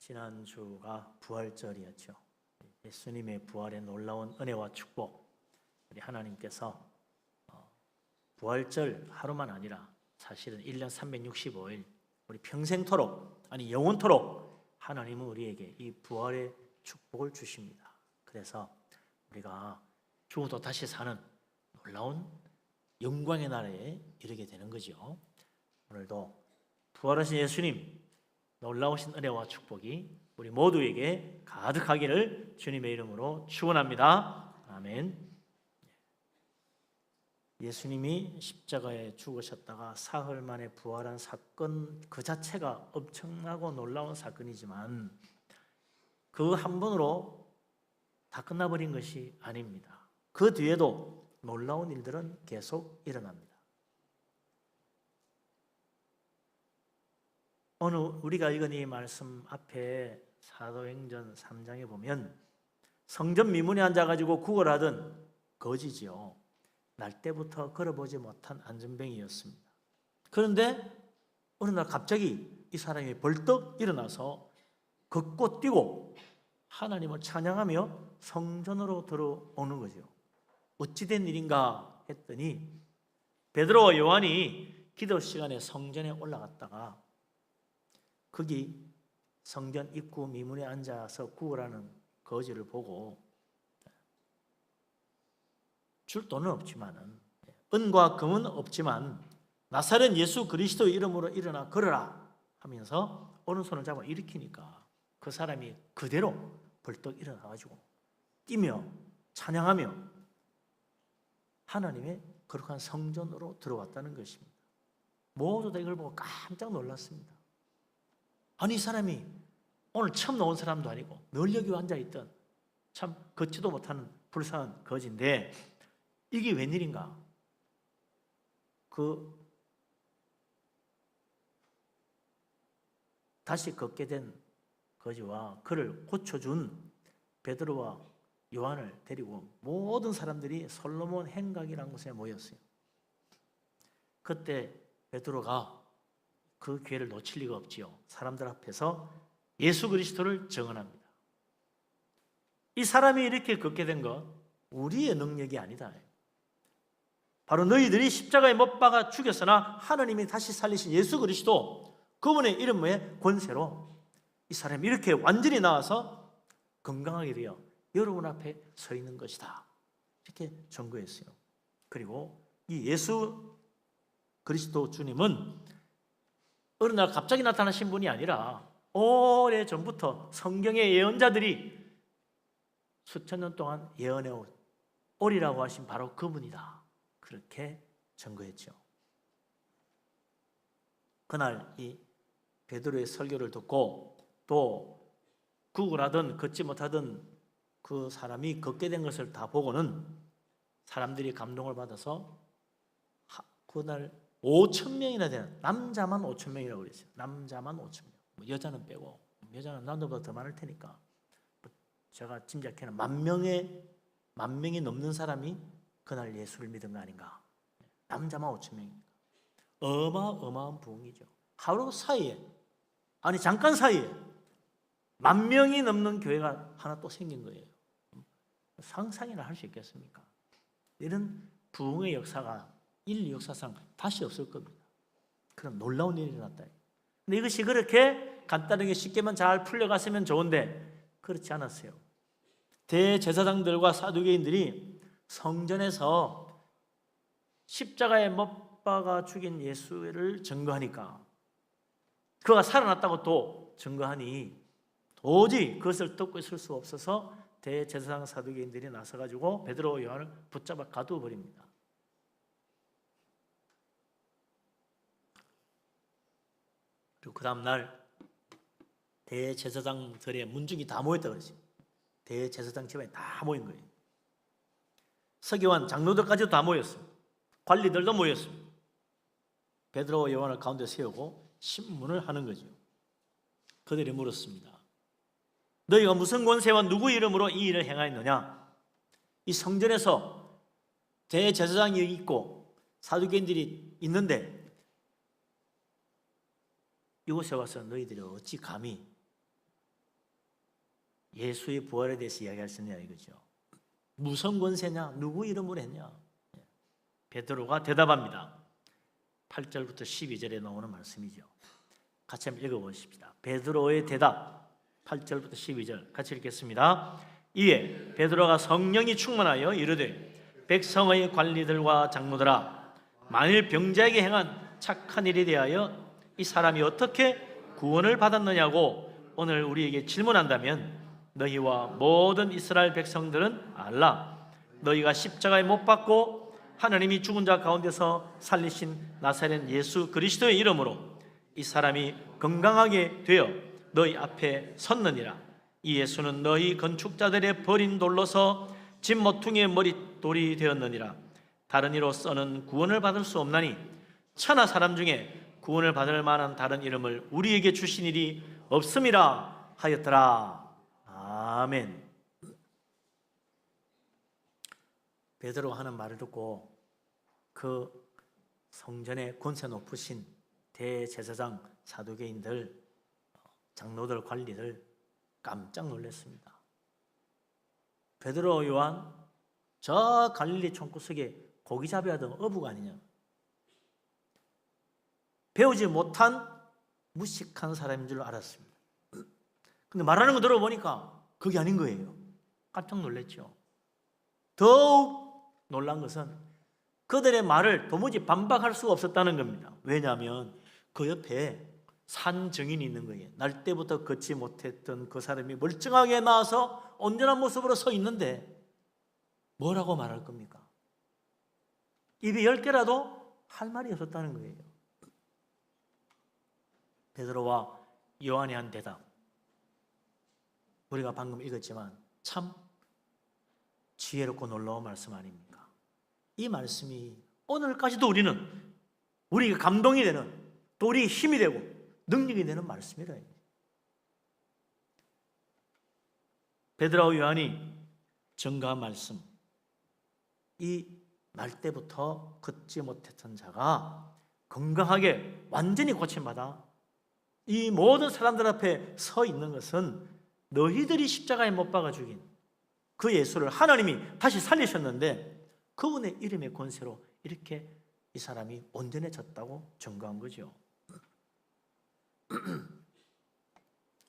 지난주가 부활절이었죠. 예수님의 부활의 놀라운 은혜와 축복, 우리 하나님께서 부활절 하루만 아니라 사실은 1년 365일 우리 평생토록, 아니 영원토록 하나님은 우리에게 이 부활의 축복을 주십니다. 그래서 우리가 죽어도 다시 사는 놀라운 영광의 나라에 이르게 되는 거죠. 오늘도 부활하신 예수님 놀라우신 은혜와 축복이 우리 모두에게 가득하기를 주님의 이름으로 축원합니다. 아멘. 예수님이 십자가에 죽으셨다가 사흘 만에 부활한 사건 그 자체가 엄청나고 놀라운 사건이지만 그 한 번으로 다 끝나버린 것이 아닙니다. 그 뒤에도 놀라운 일들은 계속 일어납니다. 오늘 우리가 읽은 이 말씀 앞에 사도행전 3장에 보면 성전 미문에 앉아가지고 구걸하던 거지지요. 날 때부터 걸어보지 못한 안전뱅이였습니다. 그런데 어느 날 갑자기 이 사람이 벌떡 일어나서 걷고 뛰고 하나님을 찬양하며 성전으로 들어오는 거죠. 어찌된 일인가 했더니 베드로와 요한이 기도 시간에 성전에 올라갔다가 거기 성전 입구 미문에 앉아서 구걸하는 거지를 보고 줄 돈은 없지만은 은과 금은 없지만 나사렛 예수 그리스도의 이름으로 일어나 걸어라 하면서 오른손을 잡아 일으키니까 그 사람이 그대로 벌떡 일어나가지고 뛰며 찬양하며 하나님의 거룩한 성전으로 들어왔다는 것입니다. 모두 다 이걸 보고 깜짝 놀랐습니다. 아니 이 사람이 오늘 처음 나온 사람도 아니고 늘 여기 앉아있던 참 걷지도 못하는 불쌍한 거지인데 이게 웬일인가? 다시 걷게 된 거지와 그를 고쳐준 베드로와 요한을 데리고 모든 사람들이 솔로몬 행각이라는 곳에 모였어요. 그때 베드로가 그 기회를 놓칠 리가 없지요. 사람들 앞에서 예수 그리스도를 증언합니다. 이 사람이 이렇게 걷게 된 것 우리의 능력이 아니다. 바로 너희들이 십자가에 못 박아 죽였으나 하나님이 다시 살리신 예수 그리스도 그분의 이름의 권세로 이 사람이 이렇게 완전히 나와서 건강하게 되어 여러분 앞에 서 있는 것이다. 이렇게 증거했어요. 그리고 이 예수 그리스도 주님은 어느 날 갑자기 나타나신 분이 아니라 오래전부터 성경의 예언자들이 수천 년 동안 예언해 오리라고 하신 바로 그분이다. 그렇게 증거했죠. 그날 이 베드로의 설교를 듣고 또 구걸하던 걷지 못하던 그 사람이 걷게 된 것을 다 보고는 사람들이 감동을 받아서 그날 5,000명이나 되는 남자만 5,000명이라고 그랬어요. 남자만 5,000명. 여자는 빼고 여자는 남자보다 더 많을 테니까 제가 짐작해는 만 명이 넘는 사람이 그날 예수를 믿은 거 아닌가. 남자만 5,000명입니다. 어마어마한 부흥이죠. 하루 사이에 아니 잠깐 사이에 10,000명이 넘는 교회가 하나 또 생긴 거예요. 상상이나 할 수 있겠습니까? 이런 부흥의 역사가 인류 역사상 다시 없을 겁니다. 그런 놀라운 일이 일어났다. 근데 이것이 그렇게 간단하게 쉽게만 잘 풀려갔으면 좋은데 그렇지 않았어요. 대제사장들과 사두개인들이 성전에서 십자가에 못 박아 죽인 예수를 증거하니까 그가 살아났다고 또 증거하니 도저히 그것을 듣고 있을 수 없어서 대제사장 사두개인들이 나서가지고 베드로와 요한을 붙잡아 가두어 버립니다. 그리고 그 다음날 대제사장들의 문중이 다 모였다 그러지. 대제사장 집안에 다 모인 거예요. 서기관 장로들까지도 다 모였습니다. 관리들도 모였습니다. 베드로와 요한을 가운데 세우고 신문을 하는 거죠. 그들이 물었습니다. 너희가 무슨 권세와 누구 이름으로 이 일을 행하였느냐? 이 성전에서 대제사장이 있고 사두개인들이 있는데 이곳에 와서 너희들이 어찌 감히 예수의 부활에 대해서 이야기할 수 있느냐 이거죠. 무슨 권세냐? 누구 이름으로 했냐? 베드로가 대답합니다. 8절부터 12절에 나오는 말씀이죠. 같이 한번 읽어보십시다. 베드로의 대답 8절부터 12절 같이 읽겠습니다. 이에 베드로가 성령이 충만하여 이르되 백성의 관리들과 장로들아, 만일 병자에게 행한 착한 일에 대하여 이 사람이 어떻게 구원을 받았느냐고 오늘 우리에게 질문한다면 너희와 모든 이스라엘 백성들은 알라. 너희가 십자가에 못 박고 하나님이 죽은 자 가운데서 살리신 나사렛 예수 그리스도의 이름으로 이 사람이 건강하게 되어 너희 앞에 섰느니라. 이 예수는 너희 건축자들의 버린 돌로서 집 모퉁이의 머릿돌이 되었느니라. 다른 이로서는 구원을 받을 수 없나니 천하 사람 중에 구원을 받을 만한 다른 이름을 우리에게 주신 일이 없음이라 하였더라. 아멘. 베드로가 하는 말을 듣고 그 성전에 권세 높으신 대제사장, 사두개인들, 장로들, 관리들 깜짝 놀랐습니다. 베드로, 요한 저 갈릴리 총구석에 고기 잡이하던 어부가 아니냐, 배우지 못한 무식한 사람인 줄 알았습니다. 근데 말하는 거 들어보니까 그게 아닌 거예요. 깜짝 놀랐죠. 더욱 놀란 것은 그들의 말을 도무지 반박할 수가 없었다는 겁니다. 왜냐하면 그 옆에 산 증인이 있는 거예요. 날 때부터 걷지 못했던 그 사람이 멀쩡하게 나와서 온전한 모습으로 서 있는데 뭐라고 말할 겁니까? 입이 10개라도 할 말이 없었다는 거예요. 베드로와 요한이 한 대답, 우리가 방금 읽었지만 참 지혜롭고 놀라운 말씀 아닙니까? 이 말씀이 오늘까지도 우리가 감동이 되는, 또 우리 힘이 되고 능력이 되는 말씀이라. 베드로와 요한이 증거한 말씀, 이 날 때부터 걷지 못했던 자가 건강하게 완전히 고침받아 이 모든 사람들 앞에 서 있는 것은 너희들이 십자가에 못 박아 죽인 그 예수를 하나님이 다시 살리셨는데 그분의 이름의 권세로 이렇게 이 사람이 온전해졌다고 증거한 거죠.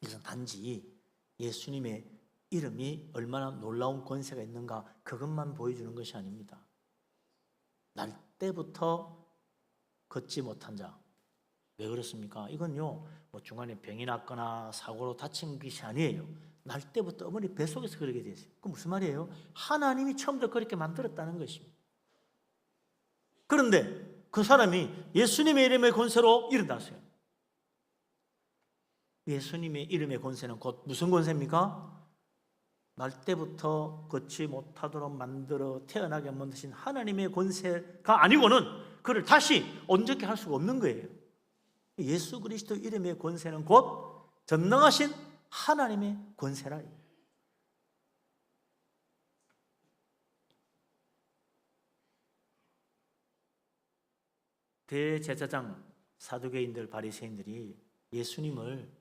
이것은 단지 예수님의 이름이 얼마나 놀라운 권세가 있는가 그것만 보여주는 것이 아닙니다. 날 때부터 걷지 못한 자, 왜 그렇습니까? 이건요, 뭐 중간에 병이 났거나 사고로 다친 것이 아니에요. 날 때부터 어머니 뱃속에서 그렇게 됐어요. 그 무슨 말이에요? 하나님이 처음부터 그렇게 만들었다는 것입니다. 그런데 그 사람이 예수님의 이름의 권세로 일어났어요. 예수님의 이름의 권세는 곧 무슨 권세입니까? 날 때부터 걷지 못하도록 만들어 태어나게 만드신 하나님의 권세가 아니고는 그를 다시 온전케 할 수가 없는 거예요. 예수 그리스도 이름의 권세는 곧 전능하신 하나님의 권세라. 대제사장, 사두개인들, 바리새인들이 예수님을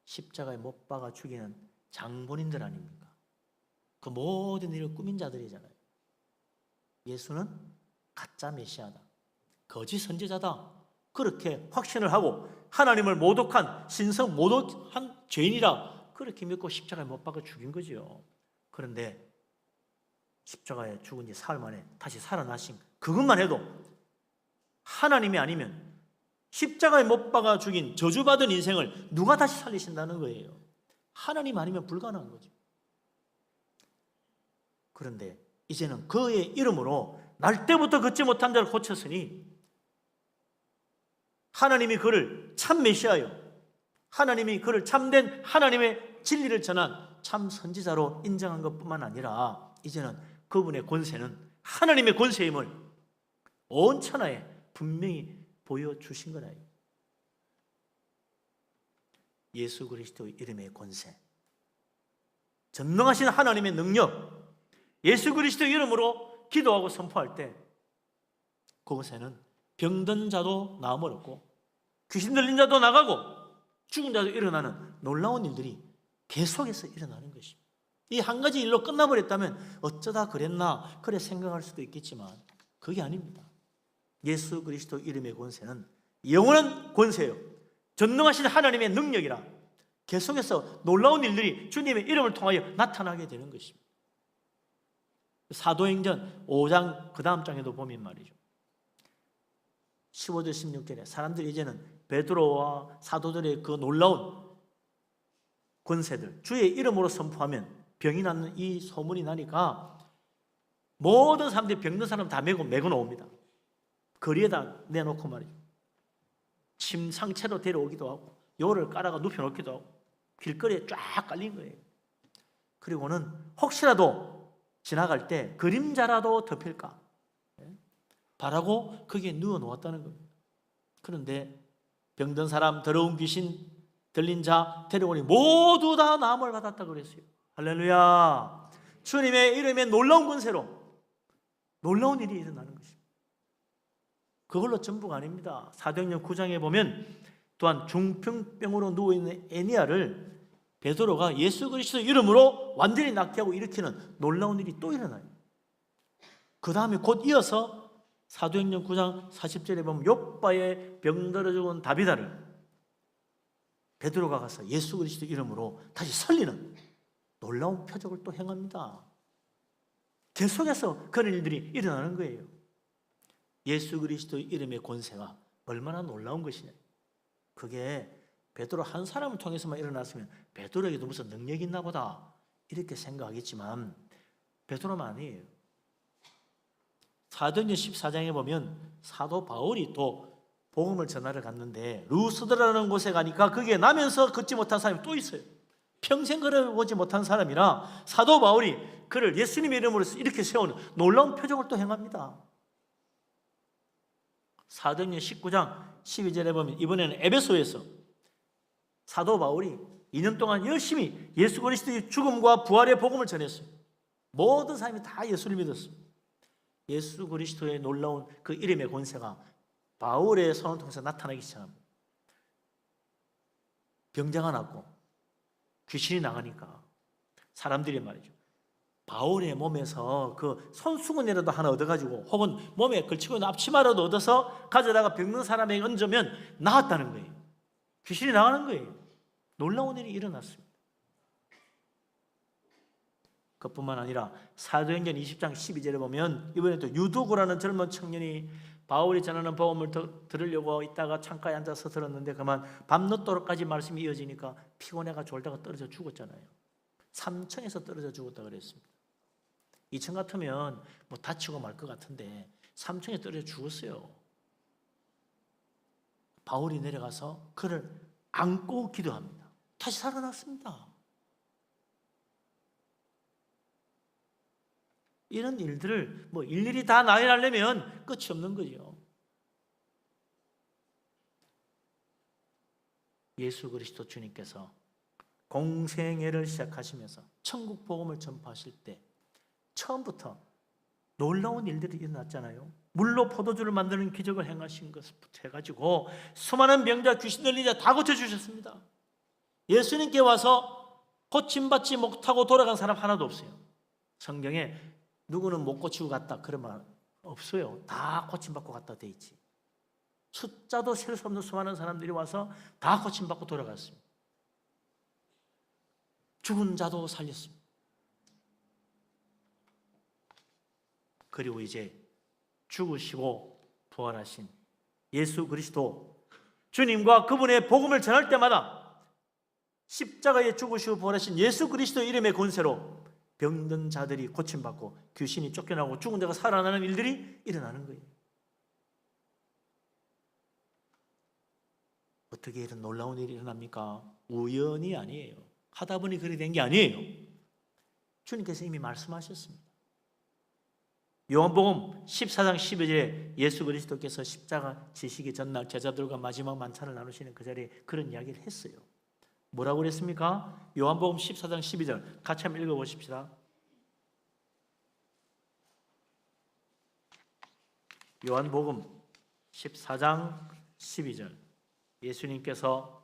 십자가에 못 박아 죽이는 장본인들 아닙니까? 그 모든 일을 꾸민 자들이잖아요. 예수는 가짜 메시아다, 거짓 선지자다, 그렇게 확신을 하고 하나님을 모독한, 신성 모독한 죄인이라 그렇게 믿고 십자가에 못 박아 죽인 거죠. 그런데 십자가에 죽은 지 사흘 만에 다시 살아나신 그것만 해도 하나님이 아니면 십자가에 못 박아 죽인 저주받은 인생을 누가 다시 살리신다는 거예요. 하나님 아니면 불가능한 거죠. 그런데 이제는 그의 이름으로 날 때부터 걷지 못한 자를 고쳤으니 하나님이 그를 참 메시아요, 하나님이 그를 참된 하나님의 진리를 전한 참 선지자로 인정한 것뿐만 아니라 이제는 그분의 권세는 하나님의 권세임을 온 천하에 분명히 보여주신 거다. 예수 그리스도의 이름의 권세, 전능하신 하나님의 능력, 예수 그리스도의 이름으로 기도하고 선포할 때 그곳에는 병든 자도 나음을 얻고 귀신 들린 자도 나가고 죽은 자도 일어나는 놀라운 일들이 계속해서 일어나는 것입니다. 이 한 가지 일로 끝나버렸다면 어쩌다 그랬나 그래 생각할 수도 있겠지만 그게 아닙니다. 예수 그리스도 이름의 권세는 영원한 권세요. 전능하신 하나님의 능력이라 계속해서 놀라운 일들이 주님의 이름을 통하여 나타나게 되는 것입니다. 사도행전 5장 그 다음 장에도 보면 말이죠. 15절 16절에 사람들이 이제는 베드로와 사도들의 그 놀라운 권세들 주의 이름으로 선포하면 병이 낫는 이 소문이 나니까 모든 사람들이 병든 사람 다 메고 놓습니다. 거리에다 내놓고 말이죠. 침상채로 데려오기도 하고 요를 깔아가 눕혀놓기도 하고 길거리에 쫙 깔린 거예요. 그리고는 혹시라도 지나갈 때 그림자라도 덮일까 바라고 거기에 누워 놓았다는 겁니다. 그런데 병든 사람, 더러운 귀신 들린 자 데려오니 모두 다 나음을 받았다 그랬어요. 할렐루야. 주님의 이름에 놀라운 권세로 놀라운 일이 일어나는 것입니다. 그걸로 전부가 아닙니다. 사도행전 9장에 보면 또한 중풍병으로 누워있는 애니아를 베드로가 예수 그리스도 이름으로 완전히 낫게 하고 일으키는 놀라운 일이 또 일어나요. 그 다음에 곧 이어서 사도행전 9장 40절에 보면 욥바에 병들어 죽은 다비다를 베드로가 가서 예수 그리스도 이름으로 다시 살리는 놀라운 표적을 또 행합니다. 계속해서 그런 일들이 일어나는 거예요. 예수 그리스도 이름의 권세가 얼마나 놀라운 것이냐. 그게 베드로 한 사람을 통해서만 일어났으면 베드로에게도 무슨 능력이 있나 보다 이렇게 생각하겠지만 베드로만 아니에요. 사도행전 14장에 보면 사도 바울이 또 복음을 전하러 갔는데 루스드라는 곳에 가니까 거기에 나면서 걷지 못한 사람이 또 있어요. 평생 걸어보지 못한 사람이라 사도 바울이 그를 예수님의 이름으로 이렇게 세우는 놀라운 표적을 또 행합니다. 사도행전 19장 12절에 보면 이번에는 에베소에서 사도 바울이 2년 동안 열심히 예수 그리스도의 죽음과 부활의 복음을 전했어요. 모든 사람이 다 예수를 믿었어요. 예수 그리스도의 놀라운 그 이름의 권세가 바울의 손을 통해서 나타나기 시작합니다. 병자가 낫고 귀신이 나가니까 사람들이 말이죠. 바울의 몸에서 그 손수건이라도 하나 얻어가지고 혹은 몸에 걸치고 있는 앞치마라도 얻어서 가져다가 병든 사람에게 얹으면 나았다는 거예요. 귀신이 나가는 거예요. 놀라운 일이 일어났습니다. 그뿐만 아니라 사도행전 20장 12절에 보면 이번에 또 유두고라는 젊은 청년이 바울이 전하는 복음을 들으려고 있다가 창가에 앉아서 들었는데 그만 밤늦도록까지 말씀이 이어지니까 피곤해가 졸다가 떨어져 죽었잖아요. 3층에서 떨어져 죽었다 그랬습니다. 2층 같으면 뭐 다치고 말 것 같은데 3층에 떨어져 죽었어요. 바울이 내려가서 그를 안고 기도합니다. 다시 살아났습니다. 이런 일들을 뭐 일일이 다 나열하려면 끝이 없는 거죠. 예수 그리스도 주님께서 공생애를 시작하시면서 천국 복음을 전파하실 때 처음부터 놀라운 일들이 일어났잖아요. 물로 포도주를 만드는 기적을 행하신 것부터 해가지고 수많은 병자, 귀신 들린 자 다 고쳐주셨습니다. 예수님께 와서 고침받지 못하고 돌아간 사람 하나도 없어요. 성경에 누구는 못 고치고 갔다 그런 말 없어요. 다 고침받고 갔다 돼 있지. 숫자도 셀 수 없는 수많은 사람들이 와서 다 고침받고 돌아갔습니다. 죽은 자도 살렸습니다. 그리고 이제 죽으시고 부활하신 예수 그리스도 주님과 그분의 복음을 전할 때마다 십자가에 죽으시고 부활하신 예수 그리스도 이름의 권세로 병든 자들이 고침받고 귀신이 쫓겨나고 죽은 자가 살아나는 일들이 일어나는 거예요. 어떻게 이런 놀라운 일이 일어납니까? 우연이 아니에요. 하다 보니 그렇게 된 게 아니에요. 주님께서 이미 말씀하셨습니다. 요한복음 14장 12절에 예수 그리스도께서 십자가 지시기 전날 제자들과 마지막 만찬을 나누시는 그 자리에 그런 이야기를 했어요. 뭐라고 그랬습니까? 요한복음 14장 12절 같이 한번 읽어보십시다. 요한복음 14장 12절 예수님께서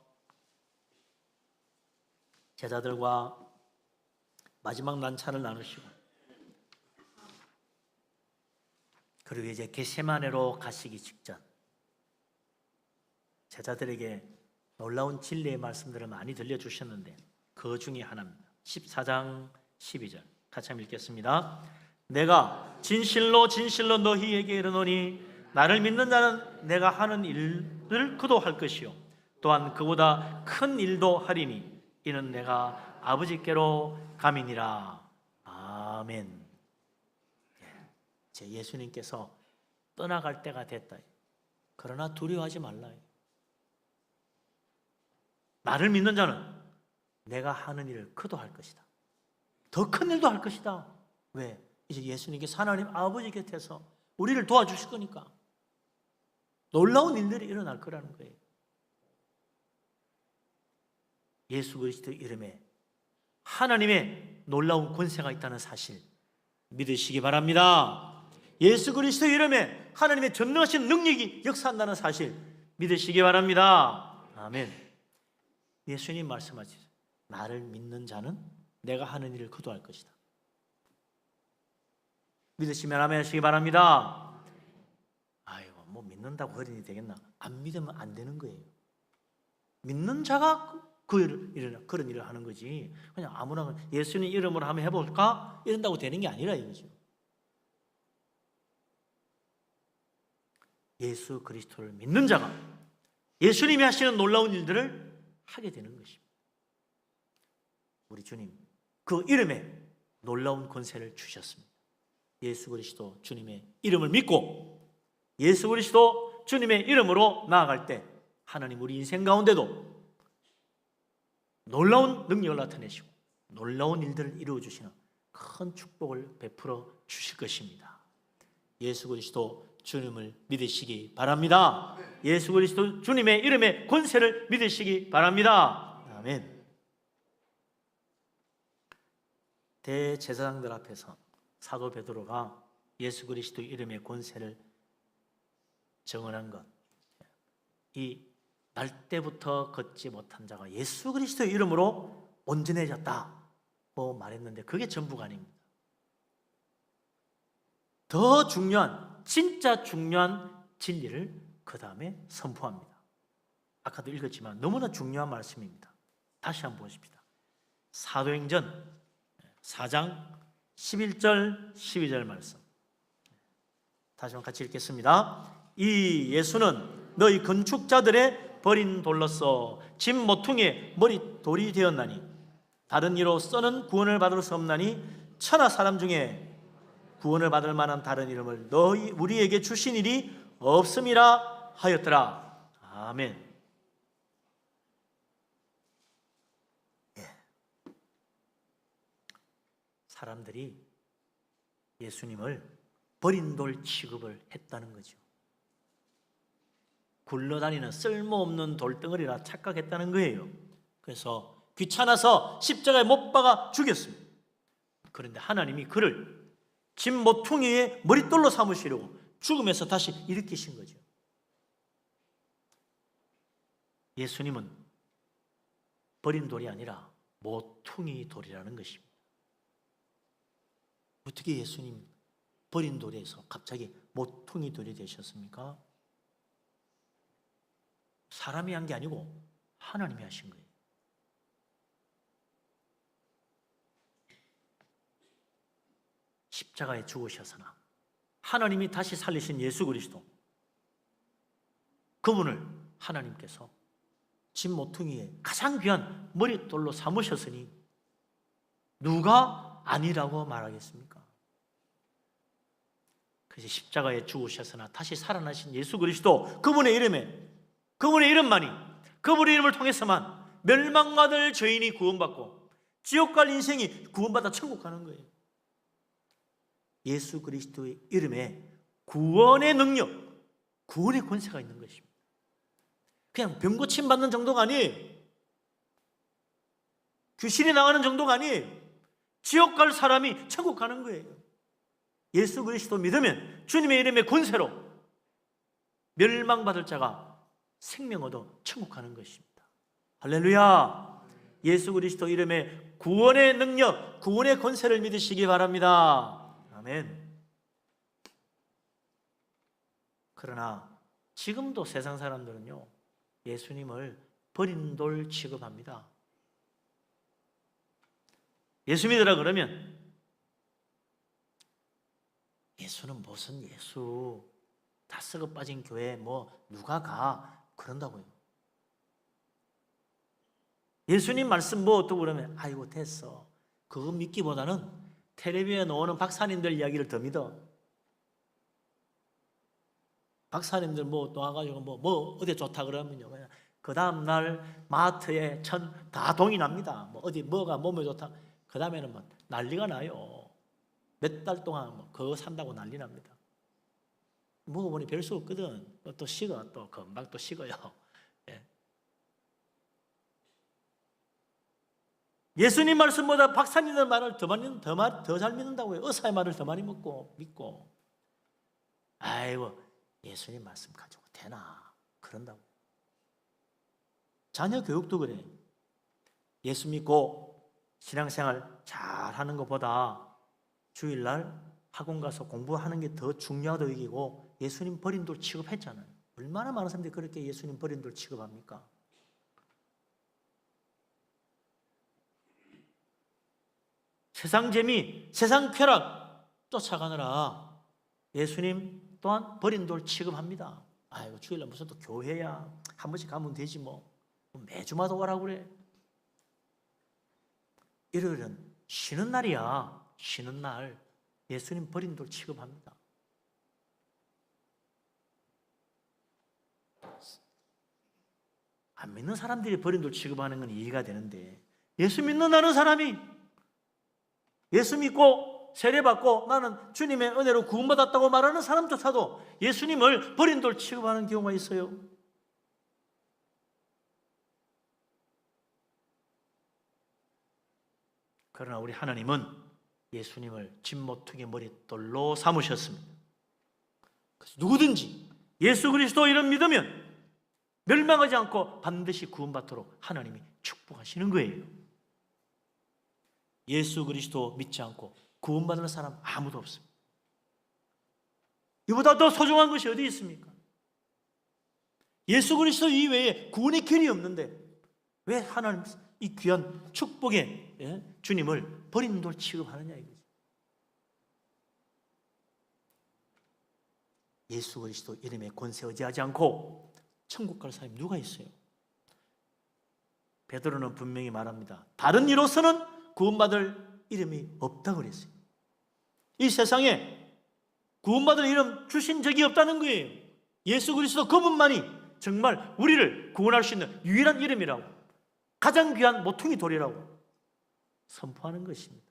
제자들과 마지막 난차를 나누시고 그리고 이제 겟세마네로 가시기 직전 제자들에게 놀라운 진리의 말씀들을 많이 들려주셨는데 그 중에 하나입니다. 14장 12절 같이 한번 읽겠습니다. 내가 진실로 진실로 너희에게 이르노니 나를 믿는 자는 내가 하는 일을 그도 할 것이요 또한 그보다 큰 일도 하리니 이는 내가 아버지께로 감이니라. 아멘. 제 예수님께서 떠나갈 때가 됐다. 그러나 두려워하지 말라. 나를 믿는 자는 내가 하는 일을 그도 할 것이다. 더 큰 일도 할 것이다. 왜? 이제 예수님께서 하나님 아버지 곁에서 우리를 도와주실 거니까 놀라운 일들이 일어날 거라는 거예요. 예수 그리스도의 이름에 하나님의 놀라운 권세가 있다는 사실 믿으시기 바랍니다. 예수 그리스도의 이름에 하나님의 전능하신 능력이 역사한다는 사실 믿으시기 바랍니다. 아멘. 예수님 말씀하시죠. 나를 믿는 자는 내가 하는 일을 그도 할 것이다. 믿으시면 아멘 하시기 바랍니다. 아이고 뭐 믿는다고 어린이 되겠나? 안 믿으면 안 되는 거예요. 믿는 자가 그런 일을 하는 거지. 그냥 아무나 예수님 이름으로 한번 해볼까? 이런다고 되는 게 아니라 이거죠. 예수 그리스도를 믿는 자가 예수님이 하시는 놀라운 일들을 하게 되는 것입니다. 우리 주님 그 이름에 놀라운 권세를 주셨습니다. 예수 그리스도 주님의 이름을 믿고 예수 그리스도 주님의 이름으로 나아갈 때 하나님 우리 인생 가운데도 놀라운 능력을 나타내시고 놀라운 일들을 이루어주시는 큰 축복을 베풀어 주실 것입니다. 예수 그리스도 주님을 믿으시기 바랍니다. 예수 그리스도 주님의 이름의 권세를 믿으시기 바랍니다. 아멘. 대제사장들 앞에서 사도 베드로가 예수 그리스도 이름의 권세를 증언한 것, 이 날 때부터 걷지 못한 자가 예수 그리스도의 이름으로 온전해졌다고 말했는데 그게 전부가 아닙니다. 더 중요한 진짜 중요한 진리를 그 다음에 선포합니다. 아까도 읽었지만 너무나 중요한 말씀입니다. 다시 한번 보십시다. 사도행전 4장 11절 12절 말씀 다시 한번 같이 읽겠습니다. 이 예수는 너희 건축자들의 버린 돌로서 집 모퉁이의 머릿돌이 되었나니 다른 이로 써는 구원을 받을 수 없나니 천하 사람 중에 구원을 받을 만한 다른 이름을 너희 우리에게 주신 일이 없음이라 하였더라. 아멘. 사람들이 예수님을 버린 돌 취급을 했다는 거죠. 굴러다니는 쓸모없는 돌덩어리라 착각했다는 거예요. 그래서 귀찮아서 십자가에 못 박아 죽였습니다. 그런데 하나님이 그를 집 모퉁이의 머릿돌로 삼으시려고 죽음에서 다시 일으키신 거죠. 예수님은 버린 돌이 아니라 모퉁이 돌이라는 것입니다. 어떻게 예수님 버린 돌에서 갑자기 모퉁이 돌이 되셨습니까? 사람이 한 게 아니고 하나님이 하신 거예요. 십자가에 죽으셔서나 하나님이 다시 살리신 예수 그리스도, 그분을 하나님께서 집 모퉁이에 가장 귀한 머릿돌로 삼으셨으니 누가 아니라고 말하겠습니까? 그래서 십자가에 죽으셔서나 다시 살아나신 예수 그리스도, 그분의 이름에, 그분의 이름만이, 그분의 이름을 통해서만 멸망받을 죄인이 구원받고 지옥 갈 인생이 구원받아 천국 가는 거예요. 예수 그리스도의 이름에 구원의 능력, 구원의 권세가 있는 것입니다. 그냥 병 고침 받는 정도가 아니에요. 귀신이 나가는 정도가 아니에요. 지옥 갈 사람이 천국 가는 거예요. 예수 그리스도 믿으면 주님의 이름의 권세로 멸망받을 자가 생명 얻어 천국 가는 것입니다. 할렐루야. 예수 그리스도 이름의 구원의 능력, 구원의 권세를 믿으시기 바랍니다. 아멘. 그러나 지금도 세상 사람들은요, 예수님을 버린 돌 취급합니다. 예수 믿으라 그러면 예수는 무슨 예수, 다 썩어 빠진 교회 뭐 누가 가 그런다고요. 예수님 말씀 뭐 어떻고 그러면 아이고 됐어. 그거 믿기보다는 텔레비전에 나오는 박사님들 이야기를 더 믿어. 박사님들 뭐 또 와가지고 뭐 어디 좋다 그러면요, 그냥 그 다음 날 마트에 다 동이 납니다. 뭐 어디 뭐가 몸에 좋다. 그 다음에는 뭐 난리가 나요. 몇 달 동안 뭐 그거 산다고 난리 납니다. 먹어보니 별 수 없거든. 또 식어, 또 금방 또 식어요. 예. 예수님 말씀보다 박사님들 말을 더 잘 믿는다고요. 의사의 말을 더 많이 믿고. 아이고, 예수님 말씀 가지고 되나? 그런다고. 자녀 교육도 그래. 예수 믿고 신앙생활 잘 하는 것보다 주일날 학원 가서 공부하는 게 더 중요하다고 여기고 예수님 버린 돌 취급했잖아요. 얼마나 많은 사람들이 그렇게 예수님 버린 돌 취급합니까? 세상 재미, 세상 쾌락 쫓아가느라 예수님 또한 버린 돌 취급합니다. 아이고 주일날 무슨 또 교회야, 한 번씩 가면 되지 뭐 매주마다 오라고 그래. 일요일은 쉬는 날이야. 쉬는 날 예수님 버린 돌 취급합니다. 안 믿는 사람들이 버린 돌 취급하는 건 이해가 되는데, 예수 믿는다는 사람이 예수 믿고 세례받고 나는 주님의 은혜로 구원받았다고 말하는 사람조차도 예수님을 버린 돌 취급하는 경우가 있어요. 그러나 우리 하나님은 예수님을 진모퉁이 머릿돌로 삼으셨습니다. 그래서 누구든지 예수 그리스도 이름 믿으면 멸망하지 않고 반드시 구원받도록 하나님이 축복하시는 거예요. 예수 그리스도 믿지 않고 구원받는 사람 아무도 없습니다. 이보다 더 소중한 것이 어디 있습니까? 예수 그리스도 이외에 구원의 길이 없는데 왜 하나님 이 귀한 축복의 주님을 버린 돌 취급하느냐 이거죠. 예수 그리스도 이름에 권세 의지하지 않고 천국 갈 사람이 누가 있어요? 베드로는 분명히 말합니다. 다른 이로서는 구원받을 이름이 없다고 그랬어요. 이 세상에 구원받을 이름 주신 적이 없다는 거예요. 예수 그리스도 그분만이 정말 우리를 구원할 수 있는 유일한 이름이라고, 가장 귀한 모퉁이 돌이라고 선포하는 것입니다.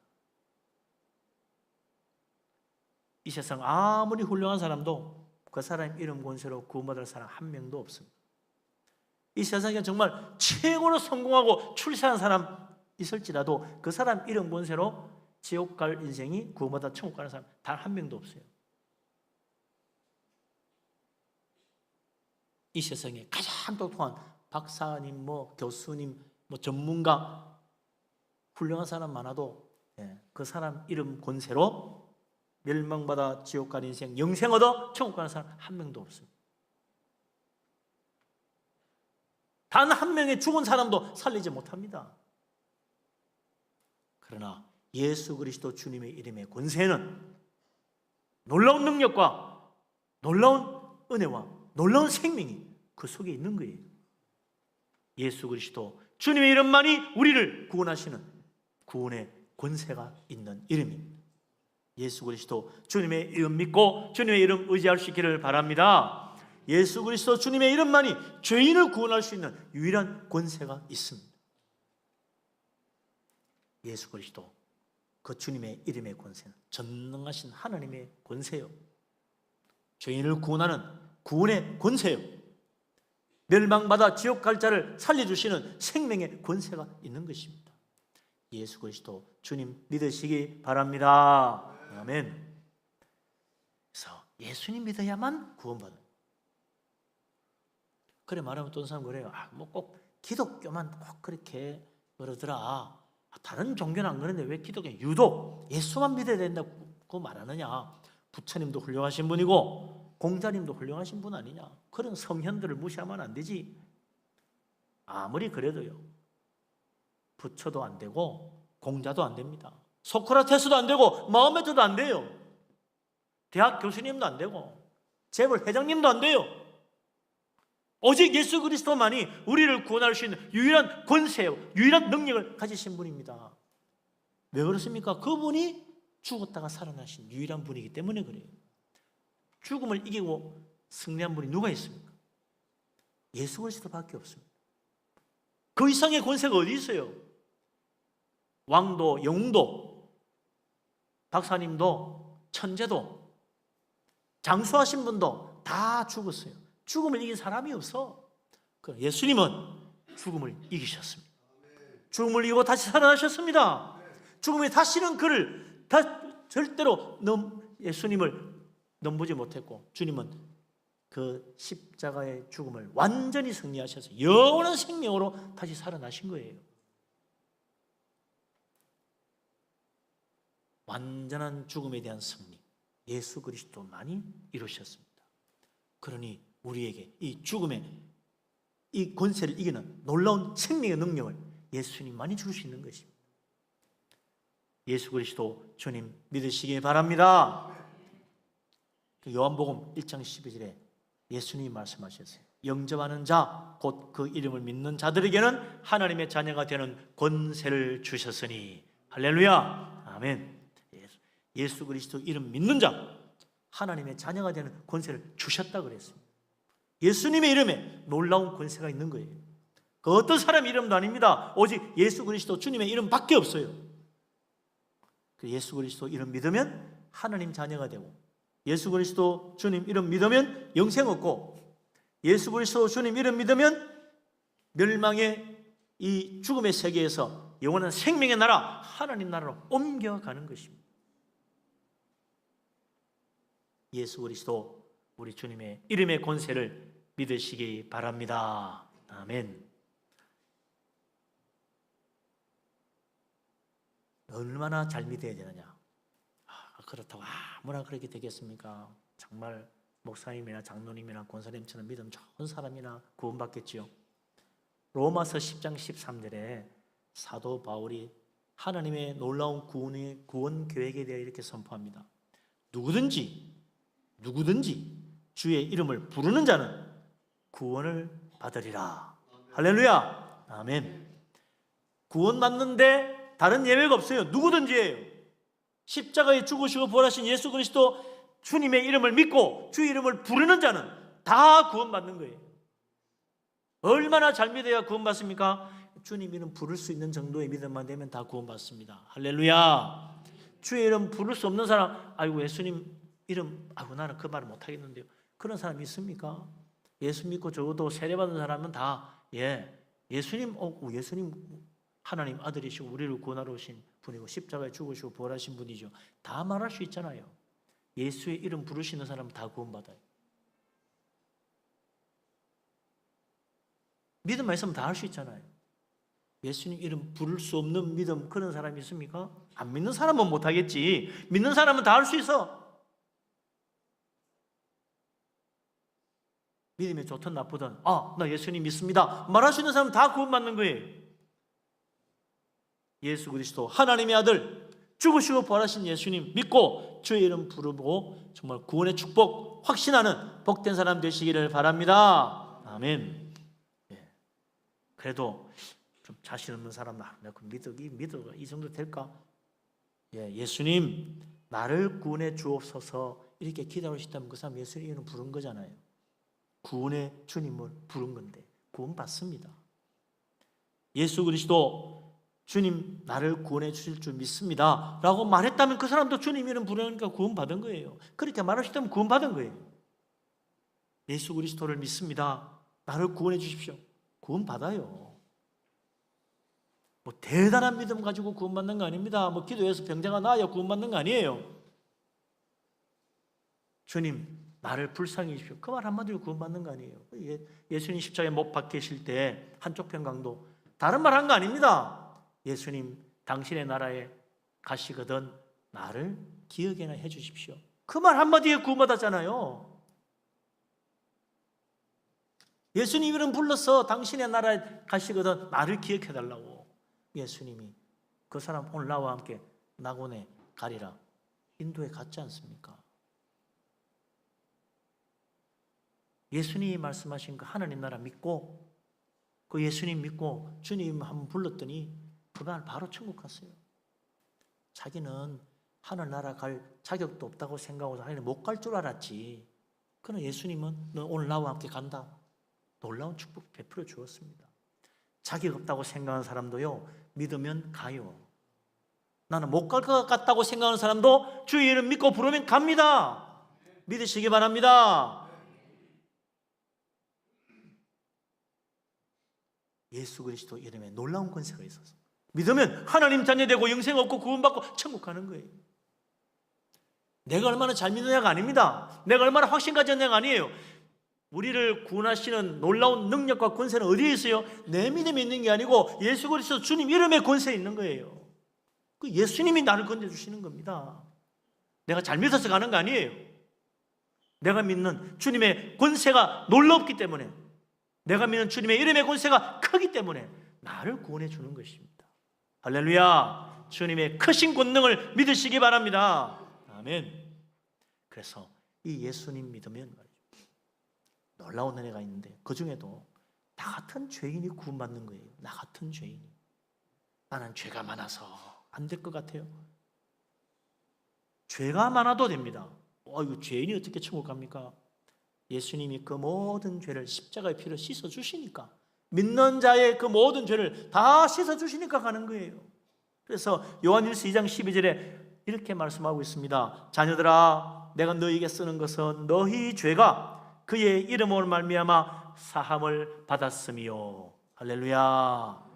이 세상 아무리 훌륭한 사람도 그 사람 이름 권세로 구원받을 사람 한 명도 없습니다. 이 세상에 정말 최고로 성공하고 출세한 사람 있을지라도 그 사람 이름 권세로 지옥 갈 인생이 구원받아 천국 가는 사람 단 한 명도 없어요. 이 세상에 가장 똑똑한 박사님, 교수님, 전문가, 훌륭한 사람 많아도 그 사람 이름 권세로 멸망받아 지옥 갈 인생, 영생 얻어 천국 가는 사람 한 명도 없습니다. 단 한 명의 죽은 사람도 살리지 못합니다. 그러나 예수 그리스도 주님의 이름의 권세는 놀라운 능력과 놀라운 은혜와 놀라운 생명이 그 속에 있는 거예요. 예수 그리스도 주님의 이름만이 우리를 구원하시는 구원의 권세가 있는 이름입니다. 예수 그리스도 주님의 이름 믿고 주님의 이름 의지할 수 있기를 바랍니다. 예수 그리스도 주님의 이름만이 죄인을 구원할 수 있는 유일한 권세가 있습니다. 예수 그리스도 그 주님의 이름의 권세는 전능하신 하나님의 권세요. 죄인을 구원하는 구원의 권세요. 멸망받아 지옥 갈 자를 살려주시는 생명의 권세가 있는 것입니다. 예수 그리스도 주님 믿으시기 바랍니다. 아멘. 그래서 예수님 믿어야만 구원받는. 그래 말하면 어떤 사람 그래요. 꼭 기독교만 꼭 그렇게 그러더라. 다른 종교는 안 그러는데 왜 기독교 유독 예수만 믿어야 된다고 말하느냐. 부처님도 훌륭하신 분이고 공자님도 훌륭하신 분 아니냐. 그런 성현들을 무시하면 안 되지. 아무리 그래도요, 부처도 안 되고 공자도 안 됩니다. 소크라테스도 안 되고 마호메트도 안 돼요. 대학 교수님도 안 되고 재벌 회장님도 안 돼요. 오직 예수 그리스도만이 우리를 구원할 수 있는 유일한 권세요, 유일한 능력을 가지신 분입니다. 왜 그렇습니까? 그분이 죽었다가 살아나신 유일한 분이기 때문에 그래요. 죽음을 이기고 승리한 분이 누가 있습니까? 예수 그리스도밖에 없습니다. 그 이상의 권세가 어디 있어요? 왕도, 영웅도, 박사님도, 천재도, 장수하신 분도 다 죽었어요. 죽음을 이긴 사람이 없어. 예수님은 죽음을 이기셨습니다. 죽음을 이기고 다시 살아나셨습니다. 죽음이 다시는 그를 절대로 예수님을 넘보지 못했고, 주님은 그 십자가의 죽음을 완전히 승리하셔서 영원한 생명으로 다시 살아나신 거예요. 완전한 죽음에 대한 승리, 예수 그리스도만이 이루셨습니다. 그러니 우리에게 이 죽음의 이 권세를 이기는 놀라운 생명의 능력을 예수님만이 줄 수 있는 것입니다. 예수 그리스도 주님 믿으시기 바랍니다. 요한복음 1장 12절에 예수님이 말씀하셨어요. 영접하는 자, 곧 그 이름을 믿는 자들에게는 하나님의 자녀가 되는 권세를 주셨으니. 할렐루야, 아멘. 예수 그리스도 이름 믿는 자, 하나님의 자녀가 되는 권세를 주셨다 그랬습니다. 예수님의 이름에 놀라운 권세가 있는 거예요. 그 어떤 사람 이름도 아닙니다. 오직 예수 그리스도 주님의 이름밖에 없어요. 예수 그리스도 이름 믿으면 하나님 자녀가 되고, 예수 그리스도 주님 이름 믿으면 영생 얻고, 예수 그리스도 주님 이름 믿으면 멸망의 이 죽음의 세계에서 영원한 생명의 나라, 하나님 나라로 옮겨가는 것입니다. 예수 그리스도 우리 주님의 이름의 권세를 믿으시기 바랍니다. 아멘. 얼마나 잘 믿어야 되느냐? 그렇다고 아무나 그렇게 되겠습니까? 정말 목사님이나 장로님이나 권사님처럼 믿음 좋은 사람이나 구원받겠지요. 로마서 10장 13절에 사도 바울이 하나님의 놀라운 구원 계획에 대해 이렇게 선포합니다. 누구든지 주의 이름을 부르는 자는 구원을 받으리라. 할렐루야, 아멘. 구원받는데 다른 예외가 없어요. 누구든지예요. 십자가에 죽으시고 부활하신 예수 그리스도 주님의 이름을 믿고 주의 이름을 부르는 자는 다 구원받는 거예요. 얼마나 잘 믿어야 구원받습니까? 주님 이름 부를 수 있는 정도의 믿음만 되면 다 구원받습니다. 할렐루야. 주의 이름 부를 수 없는 사람, 아이고 예수님 이름, 아이고 나는 그 말을 못하겠는데요. 그런 사람이 있습니까? 예수 믿고 적어도 세례받은 사람은 다 예수님 하나님 아들이시고 우리를 구원하러 오신 분이고 십자가에 죽으시고 부활하신 분이죠. 다 말할 수 있잖아요. 예수의 이름 부르시는 사람은 다 구원받아요. 믿음만 있으면 다 할 수 있잖아요. 예수님 이름 부를 수 없는 믿음, 그런 사람이 있습니까? 안 믿는 사람은 못하겠지. 믿는 사람은 다 할 수 있어. 믿음이 좋든 나쁘든 나 예수님 믿습니다 말할 수 있는 사람은 다 구원받는 거예요. 예수 그리스도 하나님의 아들 죽으시고 부활하신 예수님 믿고 주의 이름 부르고 정말 구원의 축복 확신하는 복된 사람 되시기를 바랍니다. 아멘. 그래도 좀 자신 없는 사람, 내가 믿어 이 정도 될까? 예수님 나를 구원해 주옵소서 이렇게 기도하시다면 그 사람 예수님 이름 부른 거잖아요. 구원의 주님을 부른 건데 구원 받습니다. 예수 그리스도 주님 나를 구원해 주실 줄 믿습니다 라고 말했다면 그 사람도 주님 이름 부르니까 구원 받은 거예요. 그렇게 말하시다면 구원 받은 거예요. 예수 그리스도를 믿습니다, 나를 구원해 주십시오, 구원 받아요. 뭐 대단한 믿음 가지고 구원 받는 거 아닙니다. 뭐 기도해서 병자가 나아야 구원 받는 거 아니에요. 주님 나를 불쌍히 해주십시오, 그 말 한마디로 구원 받는 거 아니에요. 예수님 십자가에 못 박히실 때 한쪽 평강도 다른 말 한 거 아닙니다. 예수님 당신의 나라에 가시거든 나를 기억이나 해 주십시오. 그 말 한마디에 구원받았잖아요. 예수님이는 불러서 당신의 나라에 가시거든 나를 기억해 달라고. 예수님이 그 사람 오늘 나와 함께 낙원에 가리라 인도에 갔지 않습니까? 예수님이 말씀하신 그 하나님 나라 믿고 그 예수님 믿고 주님 한번 불렀더니 그날 바로 천국 갔어요. 자기는 하늘나라 갈 자격도 없다고 생각하고 자기는 못 갈 줄 알았지. 그러나 예수님은 너 오늘 나와 함께 간다. 놀라운 축복 베풀어 주었습니다. 자격 없다고 생각하는 사람도요, 믿으면 가요. 나는 못 갈 것 같다고 생각하는 사람도 주의 이름 믿고 부르면 갑니다. 믿으시기 바랍니다. 예수 그리스도 이름에 놀라운 권세가 있어서 믿으면 하나님 자녀 되고 영생 얻고 구원받고 천국 가는 거예요. 내가 얼마나 잘 믿느냐가 아닙니다. 내가 얼마나 확신 가졌냐가 아니에요. 우리를 구원하시는 놀라운 능력과 권세는 어디에 있어요? 내 믿음에 있는 게 아니고 예수 그리스도 주님 이름의 권세에 있는 거예요. 그 예수님이 나를 건져주시는 겁니다. 내가 잘 믿어서 가는 거 아니에요. 내가 믿는 주님의 권세가 놀랍기 때문에, 내가 믿는 주님의 이름의 권세가 크기 때문에 나를 구원해 주는 것입니다. 할렐루야. 주님의 크신 권능을 믿으시기 바랍니다. 아멘. 그래서 이 예수님 믿으면 놀라운 은혜가 있는데 그 중에도 나 같은 죄인이 구원받는 거예요. 나 같은 죄인이. 나는 죄가 많아서 안 될 것 같아요. 죄가 많아도 됩니다. 이거 죄인이 어떻게 천국 갑니까? 예수님이 그 모든 죄를 십자가의 피로 씻어주시니까, 믿는 자의 그 모든 죄를 다 씻어주시니까 가는 거예요. 그래서 요한일서 2장 12절에 이렇게 말씀하고 있습니다. 자녀들아, 내가 너희에게 쓰는 것은 너희 죄가 그의 이름으로 말미암아 사함을 받았음이요. 할렐루야.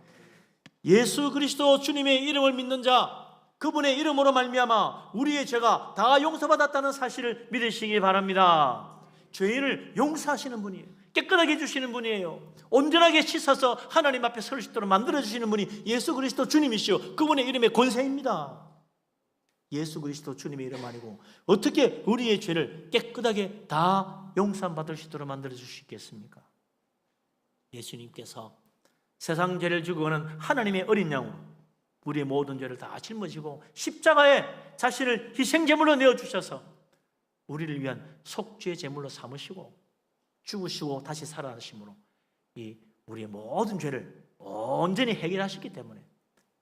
예수 그리스도 주님의 이름을 믿는 자, 그분의 이름으로 말미암아 우리의 죄가 다 용서받았다는 사실을 믿으시기 바랍니다. 죄인을 용서하시는 분이에요. 깨끗하게 해주시는 분이에요. 온전하게 씻어서 하나님 앞에 설 수 있도록 만들어주시는 분이 예수 그리스도 주님이시오. 그분의 이름의 권세입니다. 예수 그리스도 주님의 이름 아니고 어떻게 우리의 죄를 깨끗하게 다 용서받을 수 있도록 만들어주시겠습니까? 예수님께서 세상 죄를 지고 오는 하나님의 어린 양으로 우리의 모든 죄를 다 짊어지고 십자가에 자신을 희생제물로 내어주셔서 우리를 위한 속죄 제물로 삼으시고 죽으시고 다시 살아나심으로 이 우리의 모든 죄를 온전히 해결하셨기 때문에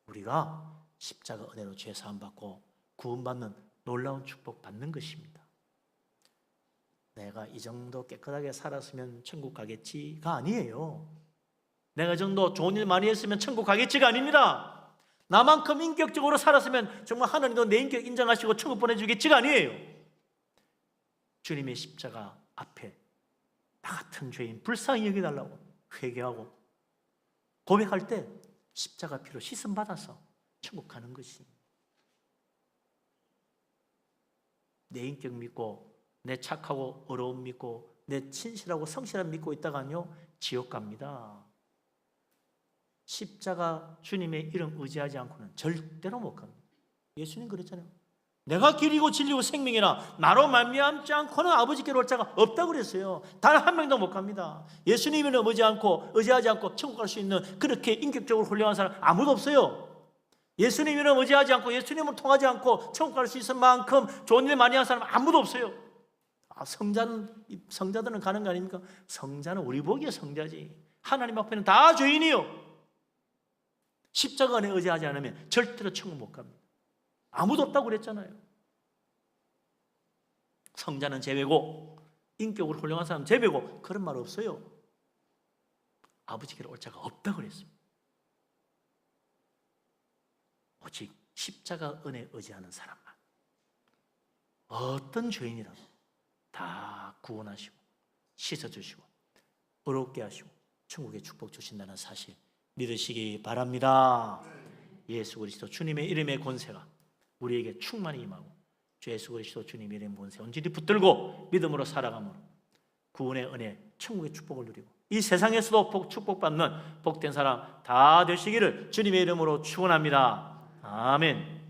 우리가 십자가 은혜로 죄 사함 받고 구원받는 놀라운 축복 받는 것입니다. 내가 이 정도 깨끗하게 살았으면 천국 가겠지가 아니에요. 내가 이 정도 좋은 일 많이 했으면 천국 가겠지가 아닙니다. 나만큼 인격적으로 살았으면 정말 하나님도 내 인격 인정하시고 천국 보내주겠지가 아니에요. 주님의 십자가 앞에 나 같은 죄인 불쌍히 여겨달라고 회개하고 고백할 때 십자가 피로 씻음 받아서 천국 가는 것이, 내 인격 믿고 내 착하고 어려움 믿고 내 친실하고 성실함 믿고 있다가요 지옥 갑니다. 십자가 주님의 이름 의지하지 않고는 절대로 못 갑니다. 예수님 그랬잖아요. 내가 길이고 진리고 생명이라 나로 말미암지 않고는 아버지께로 올 자가 없다고 그랬어요. 단 한 명도 못 갑니다. 예수님을 의지하지 않고 천국 갈 수 있는 그렇게 인격적으로 훌륭한 사람 아무도 없어요. 예수님을 의지하지 않고 예수님을 통하지 않고 천국 갈 수 있을 만큼 좋은 일 많이 한 사람 아무도 없어요. 성자들은 가는 거 아닙니까? 성자는 우리 보기에 성자지. 하나님 앞에는 다 죄인이요. 십자가 안에 의지하지 않으면 절대로 천국 못 갑니다. 아무도 없다고 그랬잖아요. 성자는 제외고 인격으로 훌륭한 사람 제외고 그런 말 없어요. 아버지께로 올 자가 없다고 그랬습니다. 오직 십자가 은혜 의지하는 사람만, 어떤 죄인이라도 다 구원하시고 씻어주시고 어렵게 하시고 천국의 축복 주신다는 사실 믿으시기 바랍니다. 예수 그리스도 주님의 이름의 권세가 우리에게 충만히 임하고 주 예수 그리스도 주님의 이름의 권세 온전히 붙들고 믿음으로 살아감으로 구원의 은혜 천국의 축복을 누리고 이 세상에서도 축복받는 복된 사람 다 되시기를 주님의 이름으로 축원합니다. 아멘.